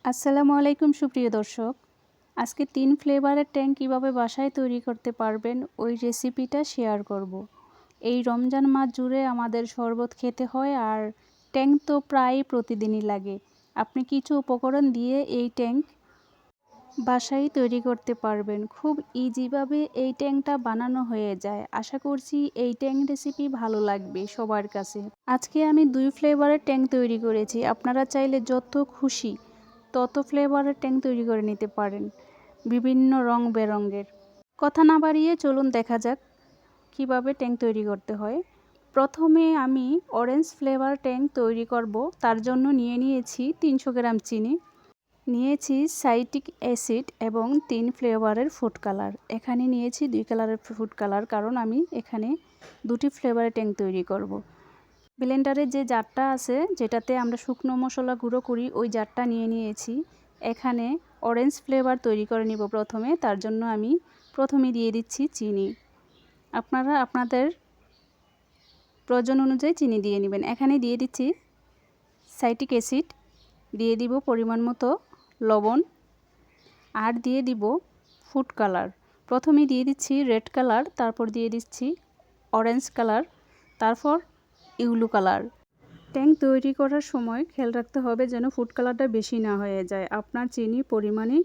আসসালামু আলাইকুম সুপ্রিয় দর্শক, আজকে 3 ফ্লেভারের ট্যাং কীভাবে বাসায় তৈরি করতে পারবেন ওই রেসিপিটা শেয়ার করব। এই রমজান মাস জুড়ে আমাদের শরবত খেতে হয় আর ট্যাং তো প্রায় প্রতিদিনই লাগে। আপনি কিছু উপকরণ দিয়ে এই ট্যাং বাসায় তৈরি করতে পারবেন। খুব ইজিভাবে এই ট্যাংটা বানানো হয়ে যায়। আশা করছি এই ট্যাং রেসিপি ভালো লাগবে সবার কাছে। আজকে আমি 2 ফ্লেভারের ট্যাং তৈরি করেছি। আপনারা চাইলে যত খুশি তত ফ্লেভারের ট্যাং তৈরি করে নিতে পারেন, বিভিন্ন রং বেরঙের। কথা না বাড়িয়ে চলুন দেখা যাক কিভাবে ট্যাং তৈরি করতে হয়। প্রথমে আমি অরেঞ্জ ফ্লেভার ট্যাং তৈরি করব। তার জন্য নিয়েছি 300 গ্রাম চিনি, নিয়েছি সাইট্রিক অ্যাসিড এবং 3 ফ্লেভারের ফুড কালার। এখানে নিয়েছি 2 কালারের ফুড কালার, কারণ আমি এখানে 2টি ফ্লেভারের ট্যাং তৈরি করব। ব্লেন্ডারে যে জারটা আছে, যেটাতে আমরা শুকনো মশলা গুঁড়ো করি, ওই জারটা নিয়েছি। এখানে অরেঞ্জ ফ্লেভার তৈরি করে নিব প্রথমে। তার জন্য আমি প্রথমে দিয়ে দিচ্ছি চিনি। আপনারা আপনাদের প্রয়োজন অনুযায়ী চিনি দিয়ে নেবেন। এখানে দিয়ে দিচ্ছি সাইট্রিক অ্যাসিড, দিয়ে দিব পরিমাণ মতো লবণ, আর দিয়ে দিব ফুড কালার। প্রথমে দিয়ে দিচ্ছি রেড কালার, তারপর দিয়ে দিচ্ছি অরেঞ্জ কালার, তারপর ইয়েলো কালার। ট্যাং তৈরি করার সময় খেয়াল রাখতে হবে যেন ফুড কালারটা বেশি না হয়ে যায়। আপনার চিনি পরিমাণে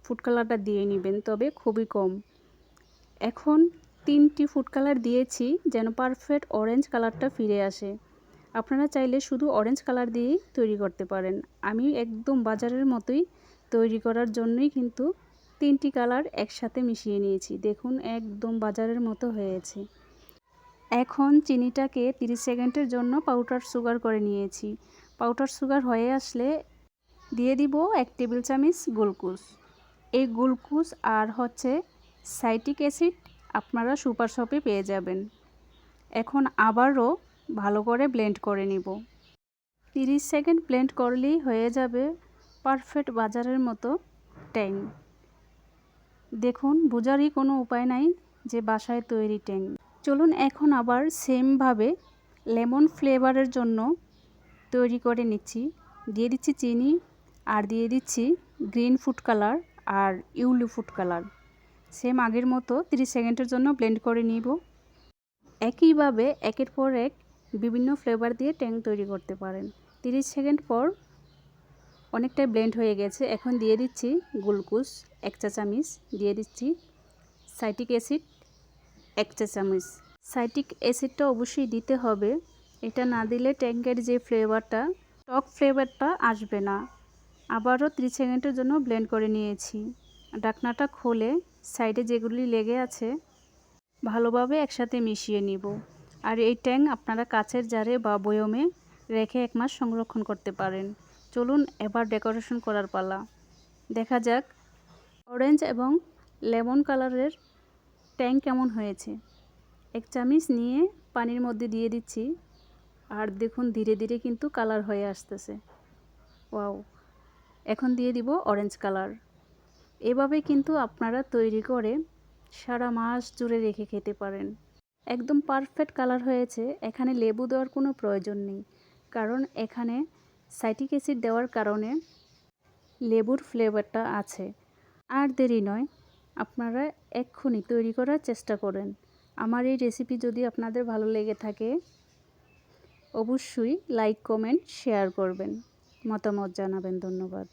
ফুড কালারটা দিয়ে নেবেন, তবে খুবই কম। এখন 3টি ফুড কালার দিয়েছি যেন পারফেক্ট অরেঞ্জ কালারটা ফিরে আসে। আপনারা চাইলে শুধু অরেঞ্জ কালার দিয়েই তৈরি করতে পারেন। আমি একদম বাজারের মতোই তৈরি করার জন্যই কিন্তু 3টি কালার একসাথে মিশিয়ে নিয়েছি। দেখুন একদম বাজারের মতো হয়েছে। এখন চিনিটাকে 30 সেকেন্ডের জন্য পাউডার সুগার করে নিয়েছি। পাউডার সুগার হয়ে আসলে দিয়ে দিব 1 টেবিল চামচ গ্লুকোজ। এই গ্লুকোজ আর সাইট্রিক অ্যাসিড আপনারা সুপার শপে পেয়ে যাবেন। এখন আবারও ভালো করে ব্লেন্ড করে নিব। 30 সেকেন্ড ব্লেন্ড করলেই হয়ে যাবে পারফেক্ট বাজারের মতো ট্যাং। দেখুন, বোঝারই কোনো উপায় নাই যে বাসায় তৈরি ট্যাং। চলুন এখন আবার সেমভাবে লেমন ফ্লেভারের জন্য তৈরি করে নিচ্ছি। দিয়ে দিচ্ছি চিনি, আর দিয়ে দিচ্ছি গ্রিন ফুড কালার আর ইয়েলো ফুড কালার। সেম আগের মতো 30 সেকেন্ডের জন্য ব্লেন্ড করে নিব। একইভাবে একের পর এক বিভিন্ন ফ্লেভার দিয়ে ট্যাং তৈরি করতে পারেন। 30 সেকেন্ড পর অনেকটাই ব্লেন্ড হয়ে গেছে। এখন দিয়ে দিচ্ছি গ্লুকোজ 1 চা চামচ, দিয়ে দিচ্ছি সাইট্রিক অ্যাসিড 1 চা চামচ। সাইট্রিক অ্যাসিডটা অবশ্যই দিতে হবে, এটা না দিলে ট্যাংয়ের যে ফ্লেভারটা, টক ফ্লেভারটা আসবে না। আবারও 30 সেকেন্ডের জন্য ব্লেন্ড করে নিয়েছি। ঢাকনাটা খুলে সাইডে যেগুলি লেগে আছে ভালোভাবে একসাথে মিশিয়ে নিব। আর এই ট্যাং আপনারা কাচের জারে বা বয়মে রেখে 1 মাস সংরক্ষণ করতে পারেন। চলুন এবার ডেকোরেশন করার পালা। দেখা যাক অরেঞ্জ এবং লেমন কালারের ট্যাং কেমন হয়েছে। 1 চামচ নিয়ে পানির মধ্যে দিয়ে দিচ্ছি, আর দেখুন ধীরে ধীরে কিন্তু কালার হয়ে আসতেছে। ওয়াও! এখন দিয়ে দিব অরেঞ্জ কালার। এভাবে কিন্তু আপনারা তৈরি করে সারা মাস জুড়ে রেখে খেতে পারেন। একদম পারফেক্ট কালার হয়েছে। এখানে লেবু দেওয়ার কোনো প্রয়োজন নেই, কারণ এখানে সাইট্রিক অ্যাসিড দেওয়ার কারণে লেবুর ফ্লেভারটা আছে। আর দেরি নয়, আপনারা এক্ষুনি তৈরি করার চেষ্টা করেন। আমার এই রেসিপি যদি আপনাদের ভালো লেগে থাকে অবশ্যই লাইক, কমেন্ট, শেয়ার করবেন, মতামত জানাবেন। ধন্যবাদ।